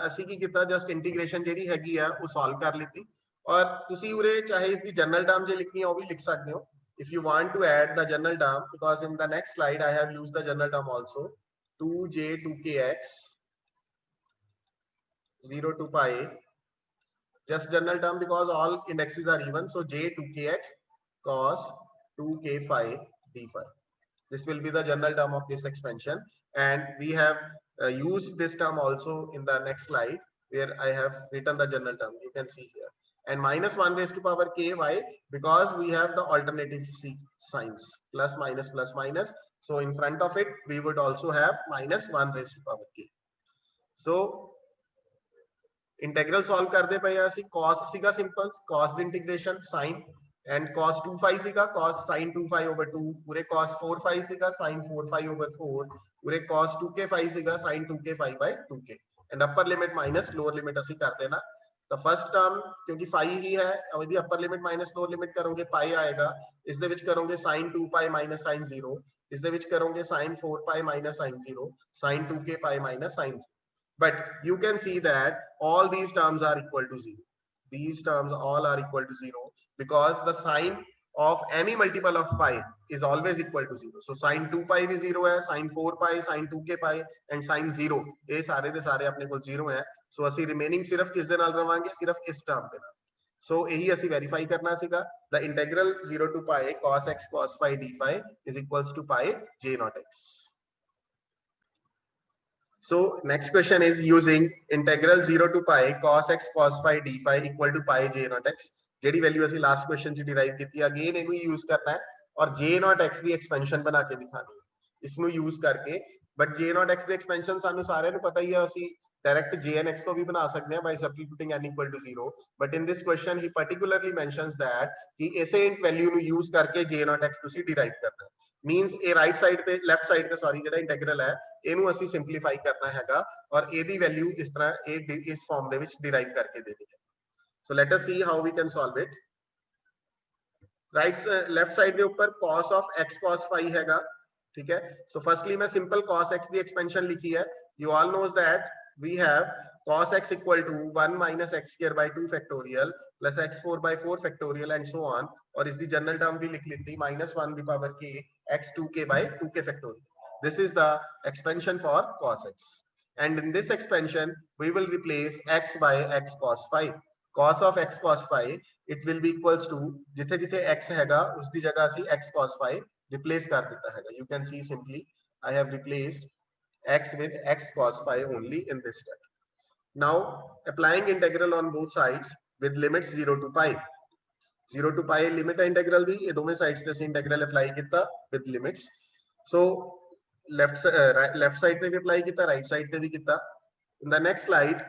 ਅਸੀਂ ਕੀ ਕੀਤਾ, ਜਸਟ ਇੰਟੀਗ੍ਰੇਸ਼ਨ ਜਿਹੜੀ ਹੈਗੀ ਆ ਉਹ ਸੋਲਵ ਕਰ ਲਿੱਤੀ. ਔਰ ਤੁਸੀਂ ਉਰੇ ਚਾਹੇ ਇਸ ਦੀ ਜਨਰਲ ਟਰਮ ਜੇ ਲਿਖਣੀ ਹੈ ਉਹ ਵੀ ਲਿਖ ਸਕਦੇ ਹੋ if you want to add the general term, because in the next slide I have used the general term also. 2j2kx 0 to pi, just general term because all indexes are even, so j2kx cos 2k phi d phi. This will be the general term of this expansion, and we have used this term also in the next slide where I have written the general term, you can see here. And minus 1 raised to power k, why? Because we have the alternative signs, plus minus plus minus, so in front of it we would also have minus 1 raised to power k. So integral solve करते पे ऐसी cos सीगा simple, cos the integration sin, and cos 2 phi सीगा cos sin 2 phi over 2, पूरे cos 4 phi सीगा sin 4 phi over 4, पूरे cos 2k phi सीगा sin 2k phi by 2k, and upper limit minus lower limit ਅਸੀਂ कर देना. The first term क्योंकि phi ही है, अब यदि upper limit minus lower limit करोगे pi आएगा, इस दे विच करोगे sin 2 pi minus sin 0, इस दे विच करोगे sin 4 pi minus sin 0, sin 2k pi minus sin 0. But you can see that all these terms are equal to 0. These terms all are equal to 0 because the sign of any multiple of pi is always equal to 0. So sin 2 pi भी 0 है, sin 4 pi, sin 2k pi and sin 0, ये सारे दे सारे अपने को 0 है. So ਅਸੀਂ remaining सिर्फ किस दे नाल रवांगे, सिर्फ इस टर्म दे नाल. So यही ਅਸੀਂ वेरीफाई करना सीगा. The integral 0 to pi cos x cos phi d phi is equals to pi j naught x. So next question is using integral 0 to pi cos x cos phi d phi equal to pi j naught x. JD value ਅਸੀਂ last question ਚ ਡਿਰਾਈਵ ਕੀਤੀ, again ਇਹਨੂੰ use ਕਰਨਾ ਹੈ ਔਰ j naught x ਦੀ expansion ਬਣਾ ਕੇ ਦਿਖਾਣੀ ਹੈ ਇਸ ਨੂੰ ਯੂਜ਼ ਕਰਕੇ. But j naught x the expansion ਸਾਨੂੰ ਸਾਰਿਆਂ ਨੂੰ ਪਤਾ ਹੀ ਹੈ, ਅਸੀਂ डायरेक्ट jnx को भी बना सकते हैं by substituting n equal to 0, but in this question he particularly mentions that कि ऐसे वैल्यू ਨੂੰ यूज करके j naught x ਤੁਸੀਂ ਡਿਰਾਈਵ ਕਰਨਾ ਹੈ. मींस ए राइट साइड ਤੇ ਲੈਫਟ ਸਾਈਡ ਤੇ ਸੌਰੀ ਜਿਹੜਾ ਇੰਟੀਗਰਲ ਹੈ ਇਹਨੂੰ ਅਸੀਂ ਸਿੰਪਲੀਫਾਈ ਕਰਨਾ ਹੈਗਾ ਔਰ ਇਹਦੀ ਵੈਲਿਊ ਇਸ ਤਰ੍ਹਾਂ ਇਸ ਫਾਰਮ ਦੇ ਵਿੱਚ ਡਿਰਾਈਵ ਕਰਕੇ ਦੇਣੀ ਹੈ. so let us see how we can solve it. Right left side ਦੇ ਉੱਪਰ cos of x cos phi ਹੈਗਾ, ठीक है. so firstly मैं सिंपल cos x ਦੀ एक्सपेंशन लिखी है. you all knows that we have cos x equal to 1 minus x square by 2 factorial plus x4 by 4 factorial and so on, और इसकी general term भी लिख ली थी minus 1 the power k x2k by 2k factorial. This is the expansion for cos x, and in this expansion we will replace x by x cos phi. Cos of x cos phi it will be equals to जिथे जिथे x हैगा उसकी जगह ਅਸੀਂ x cos phi replace कर देता हैगा. You can see simply I have replaced x with x cos phi only in this step. Now applying integral on both sides with limits 0 to pi. 0 to pi limit integral दी, ये दोनों sides से integral apply किया with limits. So left side पे भी apply किया, right side पे भी किया. In the next slide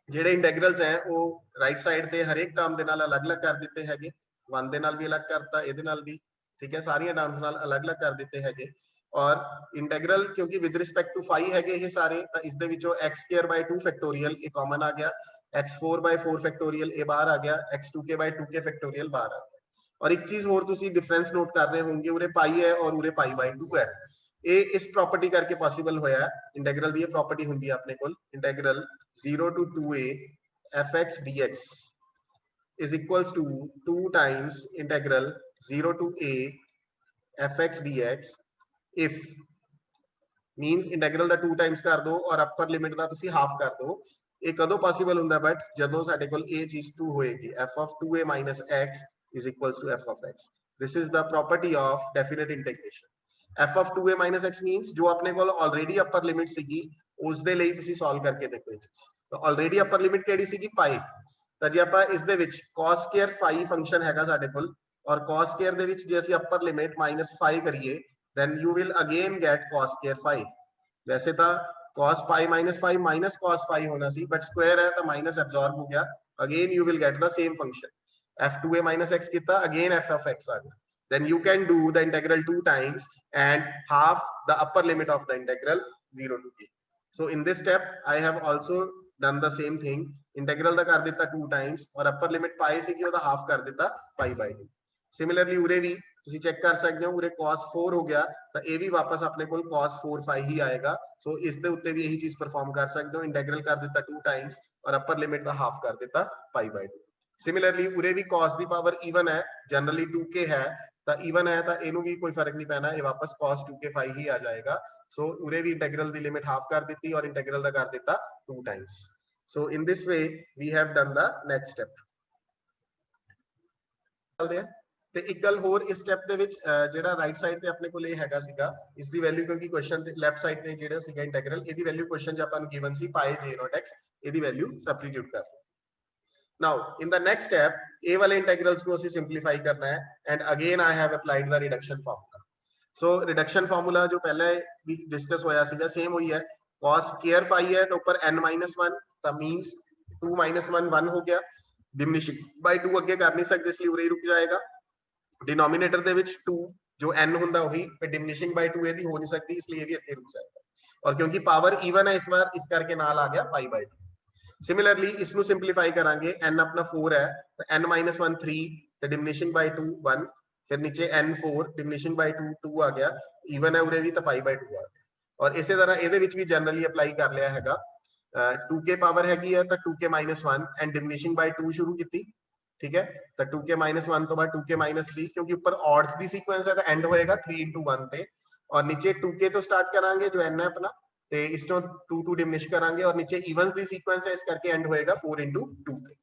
ਜਿਹੜੇ इंटेग्रल्स हैं वो right side ਤੇ ਹਰ ਇੱਕ ਟਰਮ ਦੇ ਨਾਲ ਅਲੱਗ-ਅਲੱਗ ਕਰ ਦਿੱਤੇ ਹੈਗੇ. 1 ਦੇ ਨਾਲ ਵੀ ਅਲੱਗ ਕਰਤਾ, ਇਹਦੇ ਨਾਲ ਵੀ, ठीक है, सारियां टर्म्स ਨਾਲ ਅਲੱਗ-ਅਲੱਗ ਕਰ ਦਿੱਤੇ ਹੈਗੇ. और इंटेग्रल क्योंकि विद रिस्पेक्ट टू फाई है ये सारे, तो इस दे विचों x स्क्वायर बाय 2 फैक्टोरियल ये कॉमन आ गया, x4 बाय 4 फैक्टोरियल ये बाहर आ गया, x2k बाय 2k फैक्टोरियल बाहर आ गया. और एक चीज और तुसी डिफरेंस नोट कर रहे होंगे, उरे पाई है और उरे पाई बाय 2 है. ये इस प्रॉपर्टी करके पॉसिबल होया है. इंटेग्रल दी ये प्रॉपर्टी हुंदी है अपने कोल, integral 0 to 2a fx dx is equals to 2 times integral 0 to a fx dx if means integral दा 2 टाइम्स कर दो और अपर लिमिट दा तुसी हाफ कर दो. ये कदों पॉसिबल हुंदा, बट जदों साडे कोल ये चीज 2 होएगी, f of 2a minus x is equals to f of x. This is the property of definite integration. f of 2a minus x means जो अपने कोल ऑलरेडी अपर लिमिट सीगी उस दे ਲਈ ਤੁਸੀਂ ਸੋल्व करके देखो. तो ऑलरेडी अपर लिमिट केड़ी सीगी पाई, ਤਾਂ ਜੇ ਆਪਾਂ ਇਸ ਦੇ ਵਿੱਚ cos square phi ਫੰਕਸ਼ਨ ਹੈਗਾ ਸਾਡੇ ਕੋਲ ਔਰ cos square ਦੇ ਵਿੱਚ ਜੇ ਅਸੀਂ ਅਪਰ ਲਿਮਿਟ -5 ਕਰੀਏ then you will again get cos square phi। ਵੈਸੇ ਤਾਂ cos pi -5 minus cos phi ਹੋਣਾ ਸੀ but square ਹੈ ਤਾਂ minus absorb ਹੋ ਗਿਆ, again you will get the same function। f2a minus x ਕੀਤਾ, again f of x ਆ ਗਿਆ। then you can do the integral 2 times and half the upper limit of the integral 0 to a। so in this step I have also done the same thing, integral ਦਾ ਕਰ ਦਿੱਤਾ 2 times और upper limit pi ਸੀਗੀ ਉਹਦਾ half ਕਰ ਦਿੱਤਾ pi by 2। similarly ਉਰੇ ਵੀ ਤੁਸੀਂ check ਕਰ ਸਕਦੇ ਹੋ, ਉਰੇ cos 4 ਹੋ ਗਿਆ ਤਾਂ ਇਹ ਵੀ ਵਾਪਸ ਆਪਣੇ ਕੋਲ cos 4 phi ਹੀ ਆਏਗਾ। ਸੋ ਇਸ ਦੇ ਉੱਤੇ ਵੀ ਇਹੀ ਚੀਜ਼ ਪਰਫਾਰਮ ਕਰ ਸਕਦੇ ਹੋ, ਇੰਟੀਗਰਲ ਕਰ ਦਿੱਤਾ 2 times ਔਰ ਅਪਰ ਲਿਮਿਟ ਦਾ ਹਾਫ ਕਰ ਦਿੱਤਾ pi by 2। ਸਿਮਿਲਰਲੀ ਉਰੇ ਵੀ cos ਦੀ ਪਾਵਰ ਈਵਨ ਹੈ, ਜਨਰਲੀ 2k ਹੈ ਤਾਂ ਈਵਨ ਹੈ ਤਾਂ ਇਹਨੂੰ ਵੀ ਕੋਈ ਫਰਕ ਨਹੀਂ ਪੈਣਾ, ਇਹ ਵਾਪਸ cos 2k phi ਹੀ ਆ ਜਾਏਗਾ। ਸੋ ਉਰੇ ਵੀ ਇੰਟੀਗਰਲ ਦੀ ਲਿਮਿਟ ਹਾਫ ਕਰ ਦਿੱਤੀ ਔਰ ਇੰਟੀਗਰਲ ਦਾ ਕਰ ਦਿੱਤਾ 2 times। So in this way we have done the next step. ਚੱਲਦੇ ਆ ਤੇ ਇੱਕ ਗੱਲ ਹੋਰ ਇਸ ਸਟੈਪ ਦੇ ਵਿੱਚ ਜਿਹੜਾ ਰਾਈਟ ਸਾਈਡ ਤੇ ਆਪਣੇ ਕੋਲ ਇਹ ਹੈਗਾ ਸੀਗਾ ਇਸ ਦੀ ਵੈਲਿਊ, ਕਿਉਂਕਿ ਕੁਐਸਚਨ ਤੇ ਲੈਫਟ ਸਾਈਡ ਤੇ ਜਿਹੜਾ ਸੀਗਾ ਇੰਟੀਗਰਲ ਇਹਦੀ ਵੈਲਿਊ ਕੁਐਸਚਨ ਚ ਆਪਾਂ ਨੂੰ ਗਿਵਨ ਸੀ ਪਾਈ j naught x, ਇਹਦੀ ਵੈਲਿਊ ਸਬਸਟੀਟਿਊਟ ਕਰ। ਨਾਓ ਇਨ ਦਾ ਨੈਕਸਟ ਸਟੈਪ ਇਹ ਵਾਲੇ ਇੰਟੀਗਰਲਸ ਨੂੰ ਅਸੀਂ ਸਿੰਪਲੀਫਾਈ ਕਰਨਾ ਹੈ and again I have applied the reduction formula. So reduction formula ਜੋ ਪਹਿਲਾਂ ਵੀ ਡਿਸਕਸ ਹੋਇਆ ਸੀਗਾ ਸੇਮ ਹੋਈ ਹੈ, cos square phi ਹੈ ਤਾਂ ਉੱਪਰ n-1 ਤਾਂ ਮੀਨਸ 2 - 1 1 ਹੋ ਗਿਆ, ਡਿਮਿਨਿਸ਼ਿੰਗ ਬਾਈ 2 ਅੱਗੇ ਕਰ ਨਹੀਂ ਸਕਦੇ ਇਸ ਲਈ ਉਰੇ ਹੀ ਰੁਕ ਜਾਏਗਾ। डिनोमिनेटर ਦੇ ਵਿੱਚ 2 ਜੋ n ਹੁੰਦਾ ਉਹੀ ਤੇ ਡਿਮਿਨਿਸ਼ਿੰਗ ਬਾਈ 2 ਇਹਦੀ ਹੋ ਨਹੀਂ ਸਕਦੀ ਇਸ ਲਈ ਇਹ ਵੀ ਇੱਥੇ ਰੁਕ ਜਾਏਗਾ ਔਰ ਕਿਉਂਕਿ ਪਾਵਰ ਈਵਨ ਹੈ ਇਸ ਵਾਰ ਇਸ ਕਰਕੇ ਨਾਲ ਆ ਗਿਆ pi by 2। ਸਿਮਿਲਰਲੀ ਇਸ ਨੂੰ ਸਿੰਪਲੀਫਾਈ ਕਰਾਂਗੇ, n ਆਪਣਾ 4 ਹੈ ਤਾਂ n - 1 3 ਤੇ ਡਿਮਿਨਿਸ਼ਿੰਗ ਬਾਈ 2 1, ਫਿਰ ਨੀਚੇ n4 ਡਿਮਿਨਿਸ਼ਿੰਗ ਬਾਈ 2 2 ਆ ਗਿਆ, ਈਵਨ ਹੈ ਉਰੇ ਵੀ ਤਾਂ pi by 2 ਆ ਗਿਆ। ਔਰ ਇਸੇ ਤਰ੍ਹਾਂ ਇਹਦੇ ਵਿੱਚ ਵੀ ਜਨਰਲੀ ਅਪਲਾਈ ਕਰ ਲਿਆ ਹੈਗਾ, 2k ਪਾਵਰ ਹੈਗੀ ਹੈ ਤਾਂ 2k - 1 ਐਂਡ ਡਿਮਿਨਿਸ਼ਿੰਗ ਬਾਈ 2 ਸ਼ੁਰੂ ਕੀਤੀ, ठीक है तो 2k - 1 तो बाद 2k - 3 क्योंकि ऊपर ऑड्स दी सीक्वेंस है तो एंड होएगा 3 × 1 पे और नीचे 2k तो स्टार्ट करांगे जो n है अपना ते इसको 2 2 डिमिनिश करांगे और नीचे इवनस दी सीक्वेंस है इस करके एंड होएगा 4 × 2 पे।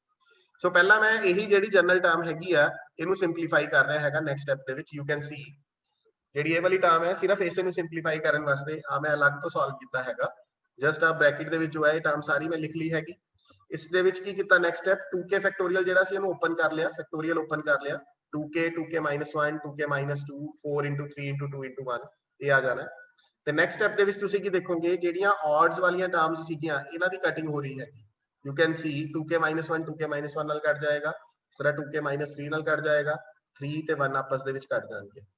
सो पहला मैं यही जेडी जनरल टर्म हैगी है इनु सिंपलीफाई कर रहा हैगा next step they which. You can see JD ये वाली टर्म है सिर्फ इसे नु सिंपलीफाई करने वास्ते आ मैं अलग तो सॉल्व कीता हैगा, जस्ट आ ब्रैकेट दे विच जो है टर्म सारी मैं लिख ली हैगी। ਇਸ ਦੇ ਵਿੱਚ ਕੀ ਕੀਤਾ ਨੈਕਸਟ ਸਟੈਪ 2k ਫੈਕਟੋਰੀਅਲ ਜਿਹੜਾ ਸੀ ਇਹਨੂੰ ਓਪਨ ਕਰ ਲਿਆ, ਫੈਕਟੋਰੀਅਲ ਓਪਨ ਕਰ ਲਿਆ 2k 2k - 1 2k - 2 4 × 3 × 2 × 1 ਇਹ ਆ ਜਾਣਾ। ਤੇ ਨੈਕਸਟ ਸਟੈਪ ਦੇ ਵਿੱਚ ਤੁਸੀਂ ਕੀ ਦੇਖੋਗੇ ਜਿਹੜੀਆਂ ਆਡਸ ਵਾਲੀਆਂ ਟਰਮਸ ਸੀਗੀਆਂ ਇਹਨਾਂ ਦੀ ਕਟਿੰਗ ਹੋ ਰਹੀ ਹੈਗੀ। You can see 2k - 1 2k - 1 ਨਾਲ ਕੱਟ ਜਾਏਗਾ, ਇਸ ਤਰ੍ਹਾਂ 2k - 3 ਨਾਲ ਕੱਟ ਜਾਏਗਾ, 3 ਤੇ 1 ਆਪਸ ਦੇ ਵਿੱਚ ਕੱਟ ਜਾਣਗੇ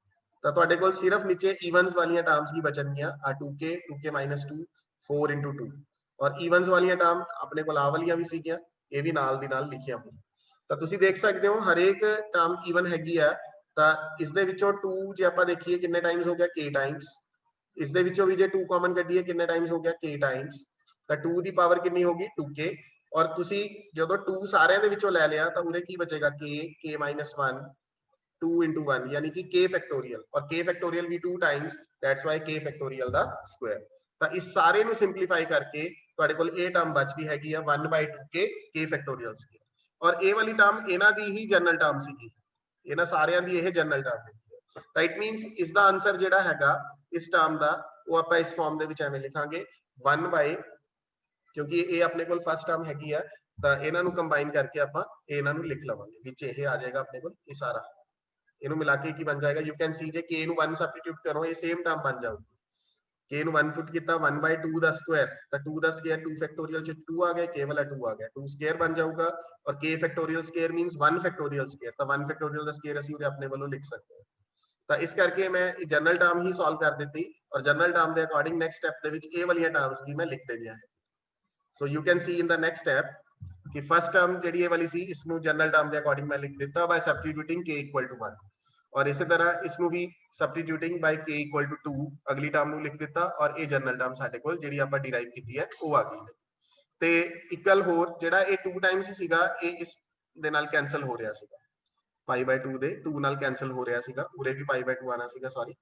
ਤਾਂ ਤੁਹਾਡੇ ਕੋਲ ਸਿਰਫ ਨੀਚੇ ਇਵਨਸ ਵਾਲੀਆਂ ਟਰਮਸ ਹੀ ਬਚਣਗੀਆਂ ਆ 2k 2k - 2 4 × 2 और इवनस वाली टर्म अपने को आ वालियां भी सीगियां ये भी नाल दी नाल लिखिया हुई ਤਾਂ ਤੁਸੀਂ ਦੇਖ ਸਕਦੇ ਹੋ ਹਰੇਕ ਟਰਮ ਇਵਨ ਹੈਗੀ ਆ ਤਾਂ ਇਸ ਦੇ ਵਿੱਚੋਂ 2 ਜੇ ਆਪਾਂ ਦੇਖੀਏ ਕਿੰਨੇ ਟਾਈਮਸ ਹੋ ਗਿਆ k ਟਾਈਮਸ, ਇਸ ਦੇ ਵਿੱਚੋਂ ਵੀ ਜੇ 2 ਕਾਮਨ ਕੱਢੀਏ ਕਿੰਨੇ ਟਾਈਮਸ ਹੋ ਗਿਆ k ਟਾਈਮਸ ਤਾਂ 2 ਦੀ ਪਾਵਰ ਕਿੰਨੀ ਹੋਗੀ 2k ਔਰ ਤੁਸੀਂ ਜਦੋਂ 2 ਸਾਰਿਆਂ ਦੇ ਵਿੱਚੋਂ ਲੈ ਲਿਆ ਤਾਂ ਉਰੇ ਕੀ ਬਚੇਗਾ k k - 1 2 × 1 यानी कि k फैक्टोरियल और k फैक्टोरियल भी 2 times that's why k factorial दा स्क्वायर। ਤਾਂ ਇਸ ਸਾਰੇ ਨੂੰ ਸਿੰਪਲੀਫਾਈ ਕਰਕੇ ਤੁਹਾਡੇ ਕੋਲ ਇਹ ਟਰਮ ਬਚਦੀ ਹੈਗੀ ਆ 1/2k k ਫੈਕਟੋਰੀਅਲ ਸਕੁਅਰ ਔਰ ਇਹ ਵਾਲੀ ਟਰਮ ਇਹਨਾਂ ਦੀ ਹੀ ਜਨਰਲ ਟਰਮ ਸੀਗੀ, ਇਹਨਾਂ ਸਾਰਿਆਂ ਦੀ ਇਹ ਜਨਰਲ ਟਰਮ ਹੈ ਤਾਂ ਇਟ ਮੀਨਸ ਇਸ ਦਾ ਆਨਸਰ ਜਿਹੜਾ ਹੈਗਾ ਇਸ ਟਰਮ ਦਾ ਉਹ ਆਪਾਂ ਇਸ ਫਾਰਮ ਦੇ ਵਿੱਚ ਐਵੇਂ ਲਿਖਾਂਗੇ 1 ਕਿਉਂਕਿ ਇਹ ਆਪਣੇ ਕੋਲ ਫਸਟ ਟਰਮ ਹੈਗੀ ਆ ਤਾਂ ਇਹਨਾਂ ਨੂੰ ਕੰਬਾਈਨ ਕਰਕੇ ਆਪਾਂ ਇਹਨਾਂ ਨੂੰ ਲਿਖ ਲਵਾਂਗੇ ਵਿੱਚ ਇਹ ਆ ਜਾਏਗਾ ਆਪਣੇ ਕੋਲ ਇਹ ਸਾਰਾ ਇਹਨੂੰ ਮਿਲਾ ਕੇ ਕੀ ਬਣ ਜਾਏਗਾ। ਯੂ ਕੈਨ ਸੀ ਜੇ k ਨੂੰ 1 ਸਬਸਟੀਟਿਊਟ ਕਰੋ ਇਹ ਸੇਮ ਟਰਮ ਬਣ ਜਾਊਗੀ, k ਨੂੰ 1 ਪੁੱਟ ਕੀਤਾ 1/2 ਦਾ ਸਕੁਆਇਰ ਤਾਂ 2 ਦਾ ਸਕੁਆਇਰ 2 ਫੈਕਟੋਰੀਅਲ ਚ 2 ਆ ਗਿਆ, k ਵਾਲਾ 2 ਆ ਗਿਆ 2 ਸਕੁਆਇਰ ਬਣ ਜਾਊਗਾ ਔਰ k factorial Square means 1 factorial Square ਤਾਂ 1 ਫੈਕਟੋਰੀਅਲ ਦਾ ਸਕੁਆਇਰ ਅਸੀਂ ਉਰੇ ਆਪਣੇ ਵੱਲੋਂ ਲਿਖ ਸਕਦੇ ਹਾਂ। ਤਾਂ ਇਸ ਕਰਕੇ ਮੈਂ ਜਨਰਲ ਟਰਮ ਹੀ ਸੋਲਵ ਕਰ ਦਿੱਤੀ ਔਰ ਜਨਰਲ ਟਰਮ ਦੇ ਅਕੋਰਡਿੰਗ ਨੈਕਸਟ ਸਟੈਪ ਦੇ ਵਿੱਚ ਇਹ ਵਾਲੀਆਂ ਟਰਮਸ ਵੀ ਮੈਂ ਲਿਖ ਦੇਣੀਆਂ ਹੈ। So you can see in the next step ਕਿ ਫਸਟ ਟਰਮ ਜਿਹੜੀ ਇਹ ਵਾਲੀ ਸੀ ਇਸ ਨੂੰ ਜਨਰਲ ਟਰਮ ਦੇ ਅਕੋਰਡਿੰਗ ਮੈਂ ਲਿਖ ਦਿੱਤਾ ਬਾਈ ਸਬਸਟੀਟਿਊਟਿੰਗ k = 1 और इसी तरह इसनू भी सबस्टिट्यूटिंग बाय k = 2 अगली टर्म ਨੂੰ ਲਿਖ ਦਿੱਤਾ ਔਰ ਇਹ ਜਨਰਲ ਟਰਮ ਸਾਡੇ ਕੋਲ ਜਿਹੜੀ ਆਪਾਂ ਡਿਰਾਈਵ ਕੀਤੀ ਹੈ ਉਹ ਆ ਗਈ ਹੈ। ਤੇ ਇੱਕ ਗੱਲ ਹੋਰ ਜਿਹੜਾ ਇਹ 2 ਟਾਈਮਸ ਸੀਗਾ ਇਹ ਇਸ ਦੇ ਨਾਲ ਕੈਨਸਲ ਹੋ ਰਿਹਾ ਸੀਗਾ pi/2 ਦੇ 2 ਨਾਲ ਕੈਨਸਲ ਹੋ ਰਿਹਾ ਸੀਗਾ, ਉਰੇ ਵੀ pi/2 ਆਣਾ ਸੀਗਾ ਸੌਰੀ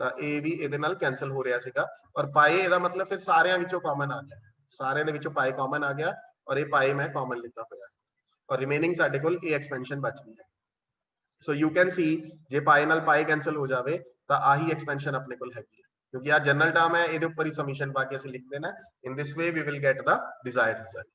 ਤਾਂ ਇਹ ਵੀ ਇਹਦੇ ਨਾਲ ਕੈਨਸਲ ਹੋ ਰਿਹਾ ਸੀਗਾ ਔਰ ਪਾਈ ਇਹਦਾ ਮਤਲਬ ਫਿਰ ਸਾਰਿਆਂ ਵਿੱਚੋਂ ਕਾਮਨ ਆ ਗਿਆ, ਸਾਰਿਆਂ ਦੇ ਵਿੱਚੋਂ ਪਾਈ ਕਾਮਨ ਆ ਗਿਆ ਔਰ ਇਹ ਪਾਈ ਮੈਂ ਕਾਮਨ ਲਿੱਤਾ ਹੋਇਆ ਔਰ ਰਿਮੇਨਿੰਗ ਸਾਡੇ ਕੋਲ ਇਹ ਐਕਸਪੈਂਸ਼ਨ ਬਚ ਗਈ ਹੈ। ਸੋ ਯੂ ਕੈਨ ਸੀ ਜੇ ਪਾਈ ਨਾਲ ਪਾਈ ਕੈਨਸਲ ਹੋ ਜਾਵੇ ਤਾਂ ਆਹੀ ਐਕਸਪੈਂਸ਼ਨ ਆਪਣੇ ਕੋਲ ਹੈਗੀ ਹੈ ਕਿਉਂਕਿ ਆ ਜਨਰਲ ਟਰਮ ਹੈ ਇਹਦੇ ਉੱਪਰ ਹੀ ਸਮੀਸ਼ਨ ਪਾ ਕੇ ਅਸੀਂ ਲਿਖ ਦੇਣਾ। In this way we will get the desired result.